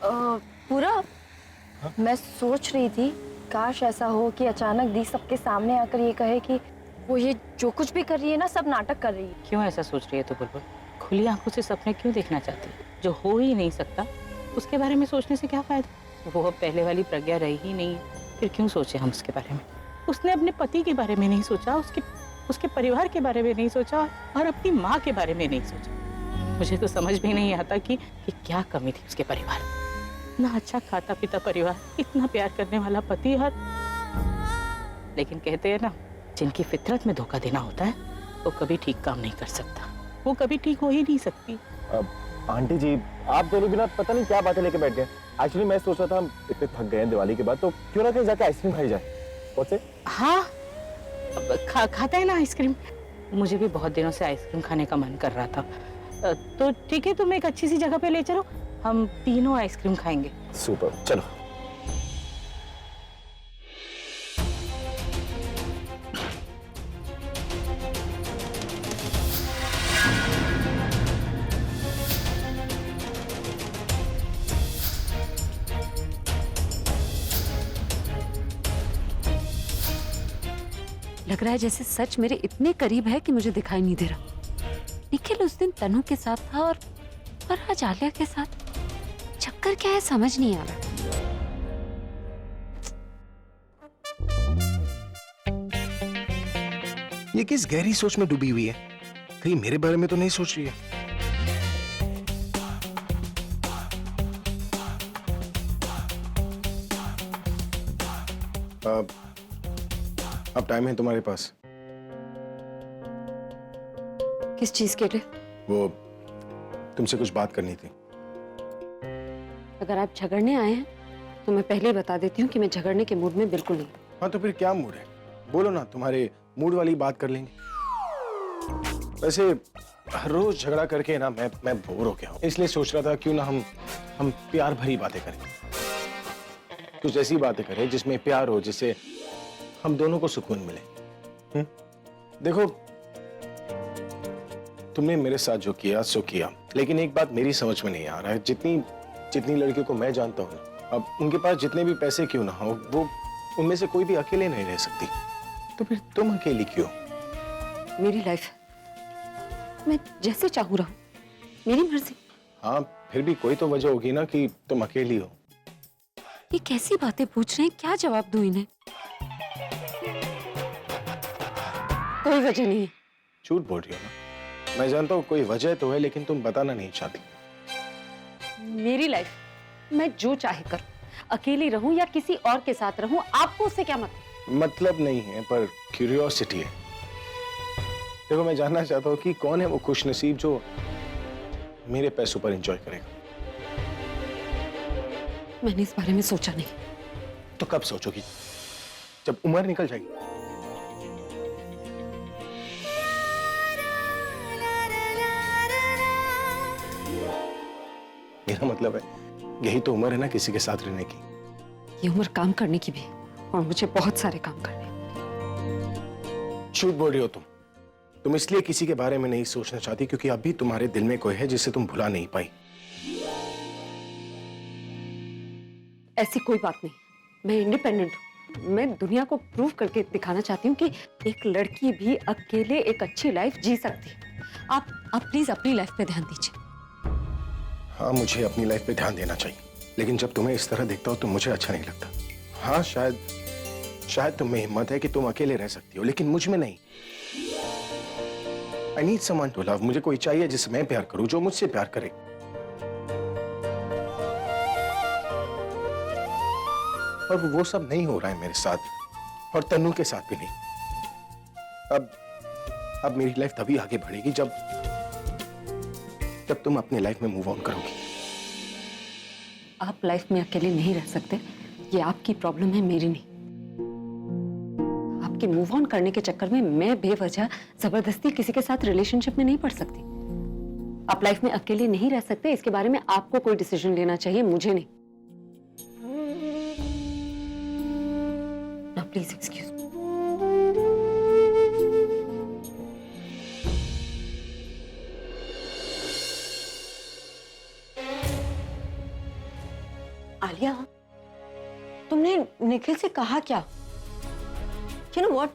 पूरा हाँ? मैं सोच रही थी काश ऐसा हो कि अचानक दी सबके सामने आकर ये कहे कि वो ये जो कुछ भी कर रही है ना सब नाटक कर रही है। क्यों ऐसा सोच रही है तो बुलबुल? खुली आंखों से सपने क्यों देखना चाहती है? जो हो ही नहीं सकता उसके बारे में सोचने से क्या फायदा? वो अब पहले वाली प्रज्ञा रही ही नहीं है, फिर क्यों सोचे हम उसके बारे में? उसने अपने पति के बारे में नहीं सोचा, उसके परिवार के बारे में नहीं सोचा और अपनी माँ के बारे में नहीं सोचा। मुझे तो समझ में नहीं आता कि क्या कमी थी उसके परिवार में। इतना अच्छा खाता पीता परिवार, इतना प्यार करने वाला पति, और लेकिन कहते हैं ना, जिनकी फितरत में धोखा देना होता है वो कभी ठीक काम नहीं कर सकता, वो कभी ठीक हो ही नहीं सकती। आंटी जी, आप दोनों बिना पता नहीं क्या बातें लेके बैठ गए। एक्चुअली मैं सोच रहा था हम इतने थक गए हैं दिवाली के बाद, तो क्यों ना कहीं जाके आइसक्रीम खाई जाए। से? हाँ, खाता है ना आइसक्रीम। मुझे भी बहुत दिनों से आइसक्रीम खाने का मन कर रहा था। तो ठीक है, तुम एक अच्छी सी जगह पे ले चलो, हम तीनों आइसक्रीम खाएंगे। सुपर, चलो। लग रहा है जैसे सच मेरे इतने करीब है कि मुझे दिखाई नहीं दे रहा। निखिल उस दिन तनु के साथ था और आज आलिया के साथ। चक्कर क्या है समझ नहीं आ रहा। ये किस गहरी सोच में डूबी हुई है? कहीं मेरे बारे में तो नहीं सोच रही है? अब टाइम है तुम्हारे पास? किस चीज के लिए? वो तुमसे कुछ बात करनी थी। अगर आप झगड़ने आए हैं तो मैं पहले ही बता देती हूँ कि मैं झगड़ने के मूड में बिल्कुल नहीं। हाँ तो फिर क्या मूड है? बोलो ना, तुम्हारे मूड वाली बात कर लेंगे। वैसे हर रोज झगड़ा करके ना मैं बोर हो गया हूँ, इसलिए सोच रहा था क्यों ना हम प्यार भरी बातें करें। कुछ ऐसी बातें करें जिसमें प्यार हो, जिससे हम दोनों को सुकून मिले। देखो, तुमने मेरे साथ जो किया सो किया, लेकिन एक बात मेरी समझ में नहीं आ रहा है। जितनी लड़कियों को मैं जानता हूँ, अब उनके पास जितने भी पैसे क्यों ना हो, वो उनमें से कोई भी अकेले नहीं रह सकती। तो फिर तुम अकेली क्यों? मेरी लाइफ, मैं जैसे चाहूँ रहूं, मेरी मर्जी। हाँ, फिर भी कोई तो वजह होगी ना कि तुम अकेली हो। ये कैसी बातें पूछ रहे हैं? क्या जवाब दूं इन्हें? कोई वजह नहीं है। झूठ बोल रही हो ना? मैं जानता हूँ कोई वजह तो है, लेकिन तुम बताना नहीं चाहती। मेरी लाइफ, मैं जो चाहे करूं, अकेली रहूं या किसी और के साथ रहूं, आपको उससे क्या मतलब नहीं है, पर क्यूरियोसिटी है। देखो, मैं जानना चाहता हूँ कि कौन है वो खुशनसीब जो मेरे पैसों पर एंजॉय करेगा। मैंने इस बारे में सोचा नहीं। तो कब सोचोगी? जब उम्र निकल जाएगी। मेरा मतलब है, यही तो उम्र है ना किसी के साथ रहने की। ये उम्र काम करने की भी है, और मुझे बहुत सारे काम करने। झूठ बोल रही हो तुम इसलिए किसी के बारे में नहीं सोचना चाहती क्योंकि अभी तुम्हारे दिल में कोई है जिसे तुम भुला नहीं पाई। ऐसी कोई बात नहीं। मैं इंडिपेंडेंट हूँ। मैं दुनिया को प्रूव करके दिखाना चाहती हूँ कि एक लड़की भी अकेले एक अच्छी लाइफ जी सकती है। आप प्लीज अपनी लाइफ पे ध्यान दीजिए। हाँ, मुझे अपनी लाइफ पे ध्यान देना चाहिए, लेकिन जब तुम्हें इस तरह देखता हो तो मुझे अच्छा नहीं लगता। हाँ, शायद तुम में हिम्मत है कि तुम अकेले रह सकती हो, लेकिन मुझ में नहीं। I need someone to love। मुझे कोई चाहिए जिससे मैं प्यार करूं, जो मुझसे प्यार करे। और वो सब नहीं हो रहा है मेरे साथ, और तन्नू के साथ भी नहीं। अब मेरी लाइफ तभी आगे बढ़ेगी जब तुम अपनी लाइफ में मूव ऑन करोगी। आप लाइफ में अकेले नहीं रह सकते, ये आपकी प्रॉब्लम है, मेरी नहीं। आपके मूव ऑन करने के चक्कर में मैं बेवजह जबरदस्ती किसी के साथ रिलेशनशिप में नहीं पड़ सकती। आप लाइफ में अकेले नहीं रह सकते, इसके बारे में आपको कोई डिसीजन लेना चाहिए, मुझे नहीं। ना प्लीज एक्सक्यूज मी। आलिया, तुमने निखिल से कहा क्या? You know what?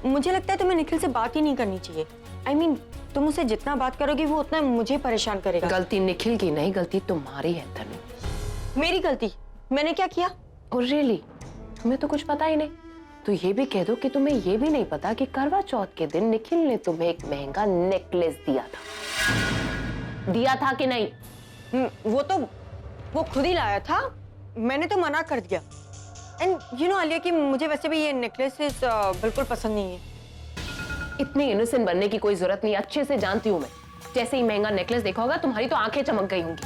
मुझे लगता है तुम्हें निखिल से बात ही नहीं करनी चाहिए। I mean, तुम उससे जितना बात करोगी वो उतना मुझे परेशान करेगा। गलती निखिल की नहीं, गलती तुम्हारी है तनु। मेरी गलती? मैंने क्या किया? और रियली तुम्हें तो कुछ पता ही नहीं। तो ये भी कह दो कि तुम्हें ये भी नहीं पता कि करवा चौथ के दिन निखिल ने तुम्हें एक महंगा नेकलेस दिया था कि नहीं? वो खुद ही लाया था, मैंने तो मना कर दिया। एंड यू नो आलिया कि मुझे वैसे भी ये नेकलेसेस बिल्कुल पसंद नहीं है। इतनी इनोसेंट बनने की कोई जरूरत नहीं, अच्छे से जानती हूँ मैं। जैसे ही महंगा नेकलेस देखा होगा तुम्हारी तो आंखें चमक गई होंगी।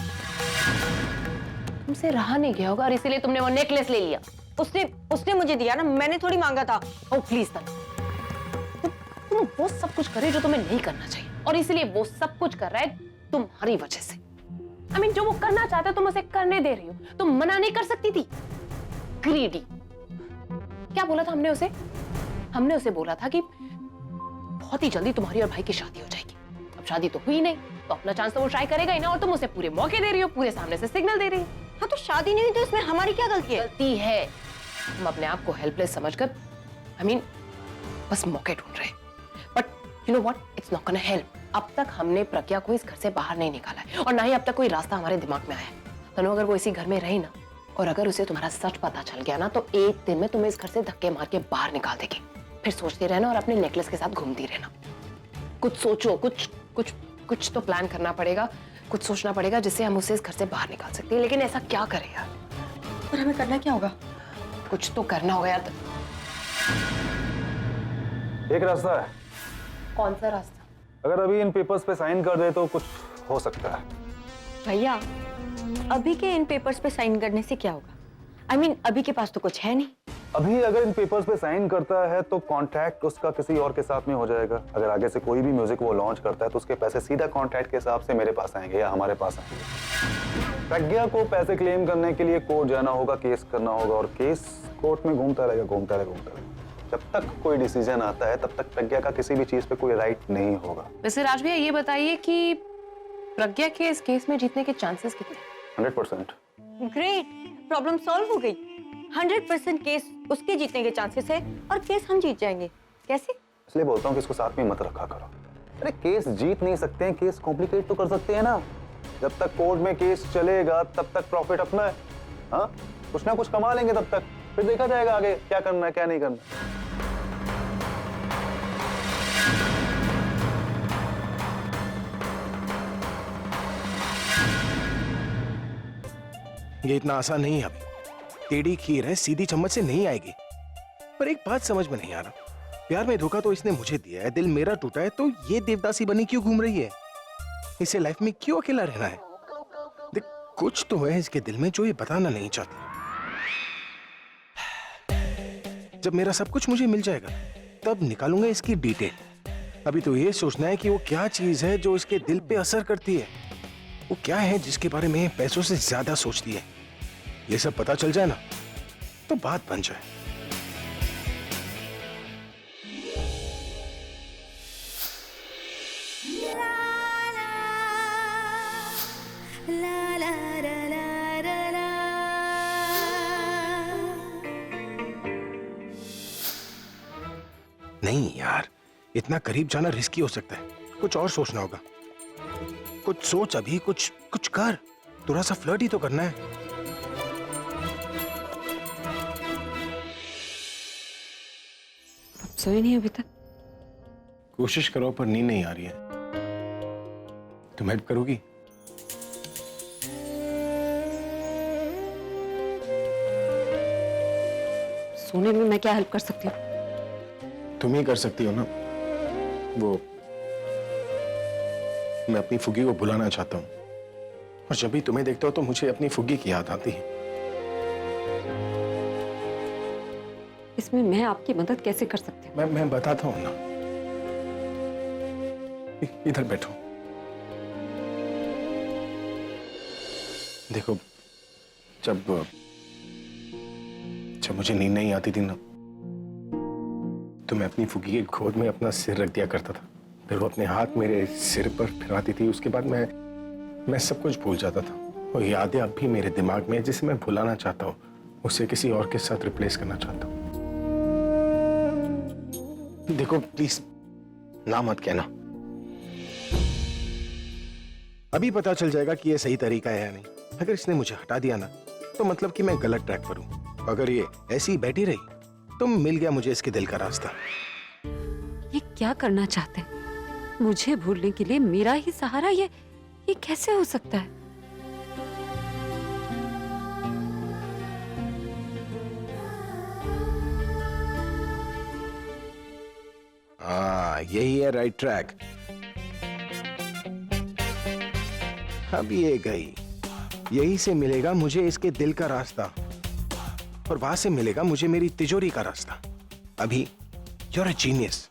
तुमसे रहा नहीं गया होगा और इसीलिए तुमने वो नेकलेस ले लिया। उसने मुझे दिया ना, मैंने थोड़ी मांगा था। ओ प्लीज तनु, तुम वो सब कुछ करे जो तुम्हें नहीं करना चाहिए, और इसीलिए वो सब कुछ कर रहा है तुम्हारी वजह से। I mean, जो वो करना चाहता है तुम उसे करने दे रही हो, तुम मना नहीं कर सकती थी। ग्रीडी। क्या बोला था हमने उसे? हमने उसे बोला था कि बहुत ही जल्दी तुम्हारी और भाई की शादी हो जाएगी। अब शादी तो हुई नहीं, तो अपना चांस तो वो ट्राई करेगा ही ना, और तुम उसे पूरे मौके दे रही हो, पूरे सामने से सिग्नल दे रही हो। हाँ तो शादी नहीं हुई तो इसमें हमारी क्या गलती है? गलती है हम अपने आप को हेल्पलेस समझकर बस मौके ढूंढ रहे हैं। But you know what, it's not gonna help. अब तक हमने प्रज्ञा को इस घर से बाहर नहीं निकाला है, और ना ही अब तक कोई रास्ता हमारे दिमाग में आया है। तनु, अगर वो इसी घर में रही ना, और अगर उसे तुम्हारा सच पता चल गया ना, तो एक दिन में तुम्हें इस घर से धक्के मार के बाहर निकाल देगी। फिर सोचते रहना और अपने नेकलेस के साथ घूमती रहना। कुछ सोचो, कुछ तो प्लान करना पड़ेगा, कुछ सोचना पड़ेगा जिससे हम उसे इस घर से बाहर निकाल सकते हैं। लेकिन ऐसा क्या करें यार? पर हमें करना क्या होगा? कुछ तो करना होगा यार। एक रास्ता है। कौन सा रास्ता? अगर अभी इन पेपर्स पे साइन कर दे तो कुछ हो सकता है। भैया, अभी के इन पेपर्स पे साइन करने से क्या होगा? I mean, अभी के पास तो कुछ है नहीं। अभी अगर इन पेपर्स पे साइन करता है तो कॉन्ट्रैक्ट उसका किसी और के साथ में हो जाएगा। अगर आगे से कोई भी म्यूजिक वो लॉन्च करता है तो उसके पैसे सीधा कॉन्ट्रैक्ट के हिसाब से मेरे पास आएंगे या हमारे पास आएंगे। प्रज्ञा को पैसे क्लेम करने के लिए कोर्ट जाना होगा, केस करना होगा, और केस कोर्ट में घूमता रहेगा। जब तक कोई डिसीजन आता है तब तक प्रज्ञा का किसी भी चीज पे कोई राइट नहीं होगा। वैसे राज भैया, ये बताइए कि प्रज्ञा के इस केस में जीतने के चांसेस कितने? 100%। ग्रेट, प्रॉब्लम सॉल्व हो गई। 100% केस उसके जीतने के चांसेस है और केस हम जीत जाएंगे। कैसे? इसलिए बोलता हूँ कि इसको साथ में मत रखा करो। अरे केस जीत नहीं सकते हैं, केस कॉम्प्लिकेट तो कर सकते हैं ना। जब तक कोर्ट में केस चलेगा तब तक प्रॉफिट अपना है। हाँ, कुछ ना कुछ कमा लेंगे तब तक, फिर देखा जाएगा आगे क्या करना है क्या नहीं करना। ये इतना आसान नहीं है। अभी टेढ़ी खीर है, सीधी चम्मच से नहीं आएगी। पर एक बात समझ में नहीं आ रहा, प्यार में धोखा तो इसने मुझे दिया है, दिल मेरा टूटा है, तो ये देवदासी बनी क्यों घूम रही है? इसे लाइफ में क्यों अकेला रहना है? देख, कुछ तो है इसके दिल में जो ये बताना नहीं चाहती। जब मेरा सब कुछ मुझे मिल जाएगा तब निकालूंगा इसकी डिटेल। अभी तो ये सोचना है कि वो क्या चीज है जो इसके दिल पे असर करती है, वो क्या है जिसके बारे में पैसों से ज्यादा सोचती है। ये सब पता चल जाए ना तो बात बन जाए। नहीं यार, इतना करीब जाना रिस्की हो सकता है, कुछ और सोचना होगा। कुछ सोच अभी, कुछ कर, थोड़ा सा फ्लर्ट ही तो करना है। सोए नहीं अभी तक? कोशिश करो पर नींद नहीं आ रही है। तुम हेल्प करोगी? सोने में मैं क्या हेल्प कर सकती हूँ? तुम ही कर सकती हो ना। वो मैं अपनी फुग्गी को भुलाना चाहता हूँ, और जब भी तुम्हें देखता हूँ तो मुझे अपनी फुग्गी की याद आती है। इसमें मैं आपकी मदद कैसे कर सकती हूँ? मैं बताता हूँ ना। इधर बैठो। देखो, जब मुझे नींद नहीं आती थी ना, तो मैं अपनी फुग्गी के गोद में अपना सिर रख दिया करता था। फिर वो अपने हाथ मेरे सिर पर फिराती थी। उसके बाद मैं सब कुछ भूल जाता था। वो यादें अब भी मेरे दिमाग में है, जिसे मैं भुलाना चाहता हूँ, उसे किसी और के साथ रिप्लेस करना चाहता हूँ। देखो प्लीज ना मत कहना, अभी पता चल जाएगा कि ये सही तरीका है या नहीं। अगर इसने मुझे हटा दिया ना तो मतलब कि मैं गलत ट्रैक पर हूं। अगर ये ऐसी ही बैठी रही तो मिल गया मुझे इसके दिल का रास्ता। ये क्या करना चाहते हैं? मुझे भूलने के लिए मेरा ही सहारा? ये कैसे हो सकता है? हाँ यही है राइट ट्रैक। अब ये गई, यही से मिलेगा मुझे इसके दिल का रास्ता, और वहां से मिलेगा मुझे मेरी तिजोरी का रास्ता। अभी you're a genius।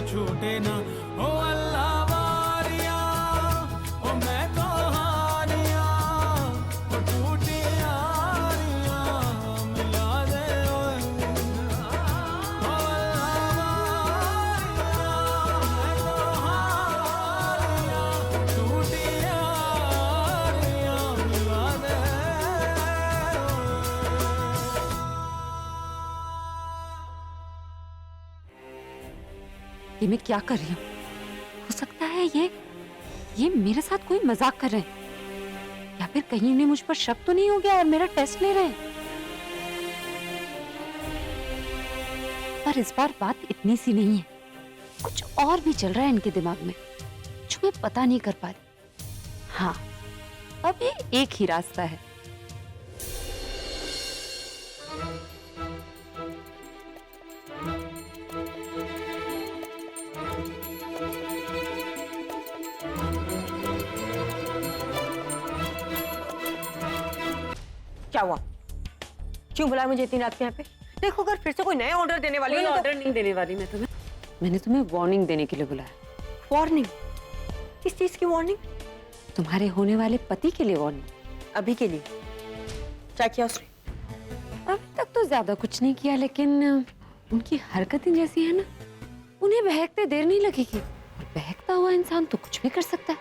छूटे ना ओ अल्लाह वारिया ओ मैं तो हारिया ओ टूटी यारियां मिला दे ओ अल्लाह वारिया मैं तो हारिया टूटी यारियां मिला दे। ये मैं क्या कर रही हूँ? हो सकता है ये मेरे साथ कोई मजाक कर रहे हैं, या फिर कहीं इन्हें मुझ पर शक तो नहीं हो गया और मेरा टेस्ट ले रहे हैं। पर इस बार बात इतनी सी नहीं है, कुछ और भी चल रहा है इनके दिमाग में जो मैं पता नहीं कर पा रही। हाँ, अब ये एक ही रास्ता है। क्या हुआ? क्यों बुलाया मुझे इतनी रात के यहाँ पे? देखो अगर फिर से कोई नया ऑर्डर देने वाली है ऑर्डर नहीं देने वाली मैं तुम्हें। मैंने तुम्हें वार्निंग देने के लिए बुलाया। वार्निंग? किस चीज की वार्निंग? तुम्हारे होने वाले पति के लिए वार्निंग। अभी के लिए? क्या किया उसने? अभी तक तो ज्यादा कुछ नहीं किया, लेकिन उनकी हरकतें जैसी है ना, उन्हें बहकते देर नहीं लगेगी। और बहकता हुआ इंसान तो कुछ भी कर सकता है,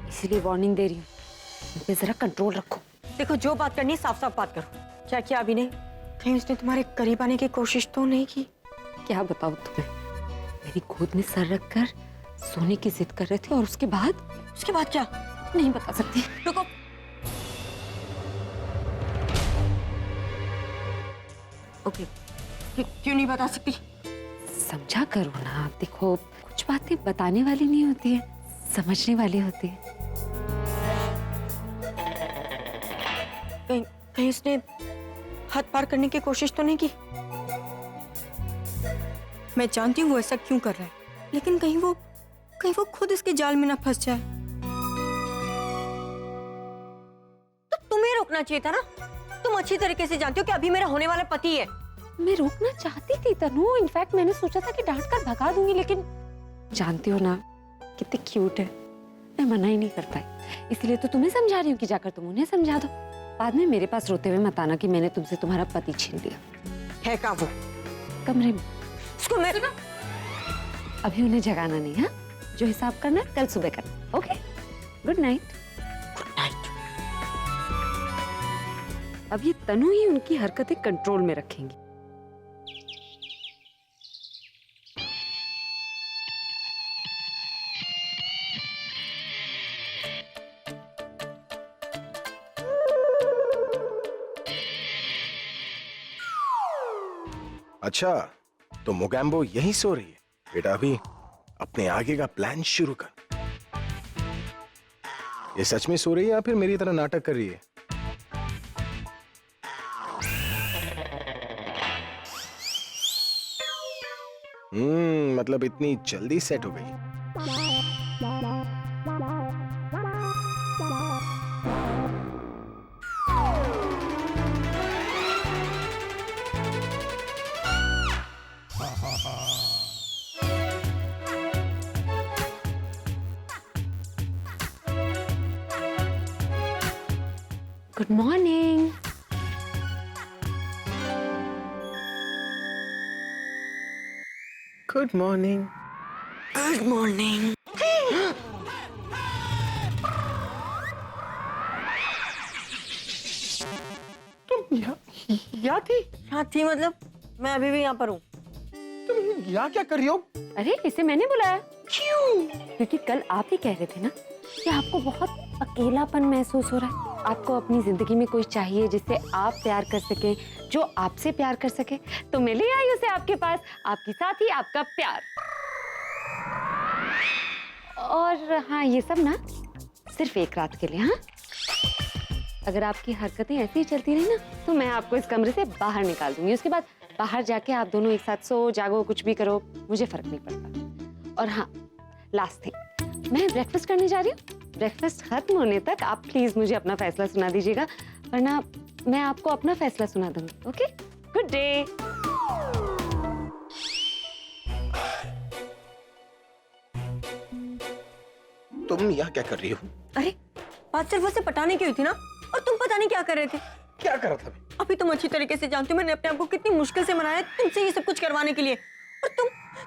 इसीलिए वार्निंग दे रही हूँ। उन पे जरा कंट्रोल रखो। देखो जो बात करनी है साफ साफ बात करो। क्या किया अभी ने? कहीं उसने तुम्हारे करीब आने की कोशिश तो नहीं की? क्या बताऊँ तुम्हें, मेरी गोद में सर रखकर सोने की जिद कर रहे थे, और उसके बाद क्या? नहीं बता सकती। रुको। ओके, क्यों नहीं बता सकती? समझा करो ना। देखो कुछ बातें बताने वाली नहीं होती है, समझने वाली होती है। कहीं उसने हद पार करने की कोशिश तो नहीं की? मैं जानती हूँ वो ऐसा क्यों कर रहा है, लेकिन कहीं वो खुद इसके जाल में ना फंस जाए। तो तुम्हें रोकना चाहिए था ना। तुम अच्छी तरीके से जानती हो कि अभी मेरा होने वाला पति है। मैं रोकना चाहती थी तनु, इनफैक्ट मैंने सोचा था कि डांट कर भगा दूंगी, लेकिन जानती हो ना कितनी क्यूट है, मैं मना ही नहीं कर पाई। इसलिए तो तुम्हें समझा रही हूँ कि जाकर तुम उन्हें समझा दो। बाद में मेरे पास रोते हुए मत आना कि मैंने तुमसे तुम्हारा पति छीन लिया। है कहाँ वो? कमरे में। उसको मैं अभी उन्हें जगाना नहीं। हाँ, जो हिसाब करना है कल सुबह करना। Okay, good night. Good night. अब ये तनु ही उनकी हरकतें कंट्रोल में रखेंगी। अच्छा, तो मोगैम्बो यहीं सो रही है। बेटा अभी अपने आगे का प्लान शुरू कर। ये सच में सो रही है या फिर मेरी तरह नाटक कर रही है? मतलब इतनी जल्दी सेट हो गई। Good morning. Good morning. Good morning. तुम यहाँ थी? हाँ थी मतलब मैं अभी भी यहाँ पर हूँ। तुम यहाँ क्या कर रही हो? अरे इसे मैंने बुलाया। क्यों? क्योंकि कल आप ही कह रहे थे ना कि आपको बहुत अकेलापन महसूस हो रहा है। आपको अपनी जिंदगी में कोई चाहिए जिससे आप प्यार कर सकें, जो आपसे प्यार कर सके। तो मैं ले आई उसे आपके पास, आपकी साथी, आपका प्यार। और हाँ, ये सब ना सिर्फ एक रात के लिए। हाँ, अगर आपकी हरकतें ऐसी ही चलती रही ना तो मैं आपको इस कमरे से बाहर निकाल दूंगी। उसके बाद बाहर जाके आप दोनों एक साथ सो जागो, कुछ भी करो, मुझे फर्क नहीं पड़ता। और हाँ, लास्ट थिंग, मैं ब्रेकफास्ट करने जा रही हूँ। ब्रेकफास्ट खत्म होने तक आप प्लीज मुझे अपना फैसला सुना दीजिएगा, वरना मैं आपको अपना फैसला सुना दूंगी। Okay, good day. तुम यहाँ क्या कर रही हो? अरे बात सिर्फ उसे पटाने की हुई थी ना, और तुम पता नहीं क्या कर रहे थे। क्या कर रहा था मैं? अभी तुम अच्छी तरीके से जानते हो मैंने अपने आप को कितनी मुश्किल से मनाया तुमसे ये सब कुछ करवाने के लिए, और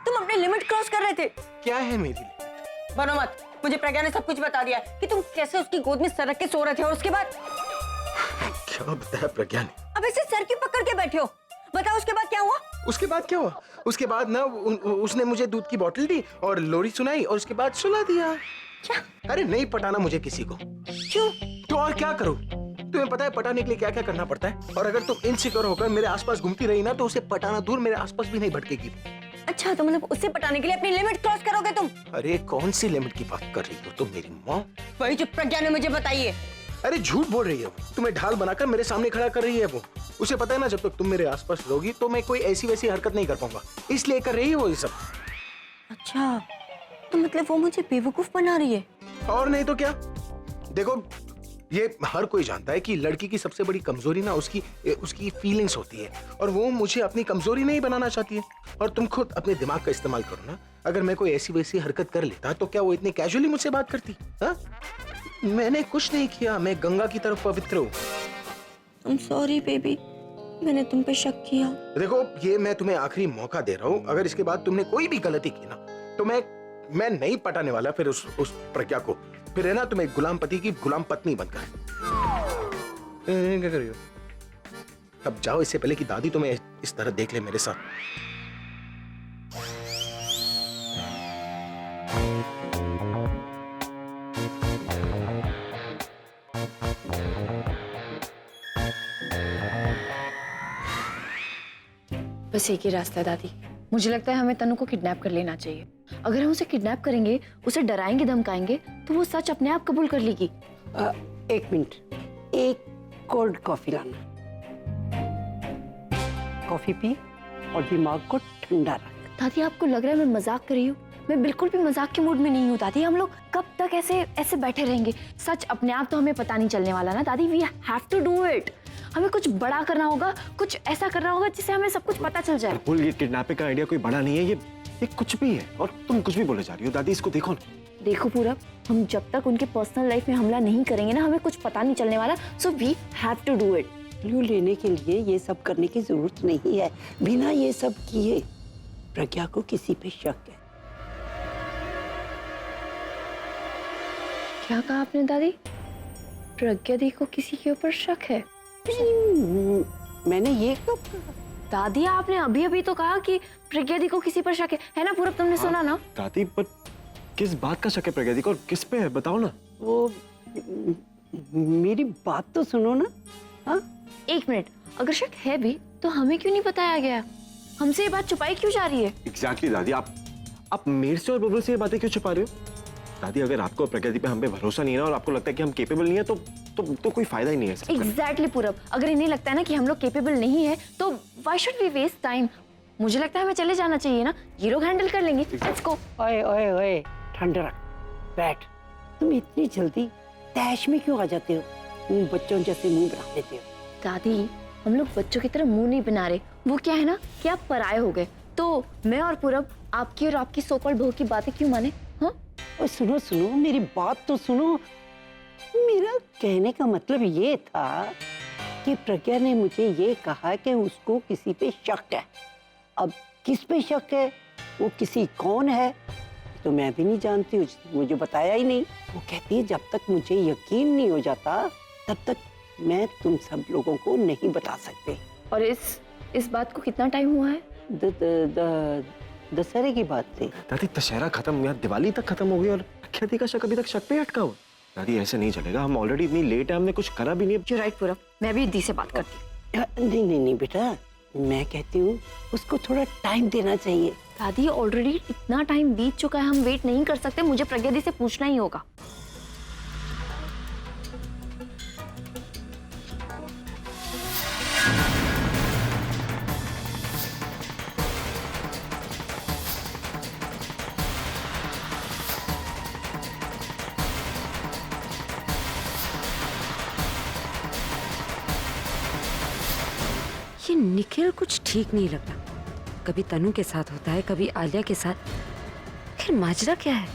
तुम अपने लिमिट क्रॉस कर रहे थे। क्या है मेरी लिमिट? बनो मत, मुझे प्रज्ञा ने सब कुछ बता दिया है कि तुम कैसे उसकी गोद में सरक के सो रहे थे, और उसके बाद क्या बताया प्रज्ञा ने? अब ऐसे सर क्यों पकड़ के बैठे हो? बताओ उसके बाद क्या हुआ? उसके बाद क्या हुआ? उसके बाद ना उसने मुझे दूध की बोतल दी और लोरी सुनाई और उसके बाद सुला दिया। क्या? अरे नहीं पटाना मुझे किसी को। क्यों? तो और क्या करूं? तुम्हें पता है पटाने के लिए क्या क्या करना पड़ता है? और अगर तुम इनसिक्योर होकर मेरे आसपास घूमती रही ना तो उसे पटाना दूर, मेरे आसपास भी नहीं भटकेगी। अच्छा, तो मतलब उससे पटाने के लिए अपनी लिमिट क्रॉस करोगे तुम? अरे कौन सी लिमिट की बात कर रही हो तुम मेरी माँ? वही जो प्रज्ञा ने मुझे बताई है। अरे झूठ बोल रही है वो, तुम्हें ढाल बनाकर मेरे सामने खड़ा कर रही है वो। उसे पता है ना जब तक तुम मेरे आसपास रहोगी तो मैं कोई ऐसी वैसी हरकत नहीं कर पाऊंगा, इसलिए कर रही है वो ये सब। अच्छा, तो मतलब वो मुझे बेवकूफ बना रही है? और नहीं तो क्या। देखो, ये हर कोई जानता है कि लड़की की सबसे बड़ी कमजोरी ना उसकी फीलिंग्स होती है, और वो मुझे अपनी कमजोरी नहीं बनाना चाहती है। और तुम खुद अपने दिमाग का इस्तेमाल करो ना, अगर मैं कोई ऐसी वैसी हरकत कर लेता तो क्या वो इतने कैजुअली मुझसे बात करती? हाँ, मैंने कुछ नहीं किया, मैं गंगा की तरफ पवित्र हूँ। I'm sorry बेबी, मैंने तुम पे शक किया। देखो, ये मैं तुम्हें आखिरी मौका दे रहा हूँ, अगर इसके बाद तुमने कोई भी गलती की ना तो मैं नहीं पटाने वाला फिर उस प्रज्ञा को। फिर है ना तुम्हें गुलाम पति की गुलाम पत्नी बनकर। क्या कर रही हो? अब जाओ, इससे पहले कि दादी तुम्हें इस तरह देख ले मेरे साथ। बस एक ही रास्ता है दादी, मुझे लगता है हमें तनु को किडनैप कर लेना चाहिए। अगर हम उसे किडनैप करेंगे, उसे डराएंगे धमकाएंगे, तो वो सच अपने आप कबूल कर लेगी। एक मिनट, एक कोल्ड कॉफी लाना। कॉफी पी और दिमाग को ठंडा रख। दादी, आपको लग रहा है मैं मजाक कर रही हूँ? मैं बिल्कुल भी मजाक के मूड में नहीं हूँ दादी। हम लोग कब तक ऐसे बैठे रहेंगे? सच अपने आप तो हमें पता नहीं चलने वाला ना दादी। We have to do it. हमें कुछ बड़ा करना होगा, कुछ ऐसा करना होगा जिससे हमें सब कुछ पता चल जाए। ये किडनैपिंग का आइडिया कोई बड़ा नहीं है, ये कुछ भी है, और तुम कुछ भी बोले जा रही हो। दादी, इसको देखो ना। देखो पूरब, हम जब तक उनके पर्सनल लाइफ में हमला नहीं करेंगे ना, हमें कुछ पता नहीं चलने वाला। So we have to do it. Clue लेने के लिए ये सब करने की जरूरत नहीं है। बिना ये सब किए प्रज्ञा को किसी पे शक है। क्या कहा आपने दादी? प्रज्ञा दी को किसी के ऊपर शक है? मैंने ये कब कहा? दादी, आपने अभी अभी तो कहा कि प्रज्ञा दी को किसी पर शक है ना पूरब? तुमने सुना ना? दादी, पर किस बात का शक है प्रज्ञा दी को, और किस पे है बताओ ना। वो मेरी बात तो सुनो ना। हाँ, एक मिनट, अगर शक है भी तो हमें क्यों नहीं बताया गया? हमसे ये बात छुपाई क्यों जा रही है? एग्जैक्टली दादी, आप मेरे से और बबलू से ये बातें क्यों छुपा रहे हो? दादी, अगर आपको प्रज्ञा दी पे हम पे भरोसा नहीं है ना, और आपको लगता है कि हम केपेबल नहीं है, तो कोई फायदा ही नहीं है। एग्जैक्टली पूरब, अगर इन्हें लगता है ना कि हम लोग केपेबल नहीं है तो why should we waste time? मुझे लगता है हमें चले जाना चाहिए ना, ये लोग हैंडल कर लेंगे। Let's go. ओए ओए ओए, ठंड रख, बैठ। तुम इतनी जल्दी तैश में क्यों आ जाते हो? मुंह बच्चों जैसे मुंह बना लेते हो। दादी, हम लोग बच्चों की तरह मुंह नहीं बना रहे। वो क्या है ना कि आप पराये हो गए, तो मैं और पूरब आपकी और आपकी सोकल बहू की बातें क्यों माने? हाँ, और सुनो सुनो, मेरी बात तो सुनो। मेरा कहने का मतलब ये था कि प्रज्ञा ने मुझे ये कहा कि उसको किसी पे शक है। अब किस पे शक है, वो किसी कौन है, तो मैं भी नहीं जानती, उसने मुझे बताया ही नहीं। वो कहती है जब तक मुझे यकीन नहीं हो जाता तब तक मैं तुम सब लोगों को नहीं बता सकते। और इस बात को कितना टाइम हुआ है? दशहरे की बात थी। दादी दशहरा खत्म या दिवाली तक खत्म हो गई और प्रख्याति का शक अभी तक शक पे अटका हुआ। दादी ऐसे नहीं चलेगा, हम ऑलरेडी इतनी लेट है, हमने कुछ करा भी नहीं। जो राइट पूरब, मैं भी दी से बात करती हूँ। नहीं नहीं नहीं बेटा, मैं कहती हूँ उसको थोड़ा टाइम देना चाहिए। दादी, ऑलरेडी इतना टाइम बीत चुका है, हम वेट नहीं कर सकते। मुझे प्रज्ञा दी से पूछना ही होगा। ये निखिल कुछ ठीक नहीं लगता। कभी तनु के साथ होता है, कभी आलिया के साथ। फिर माजरा क्या है?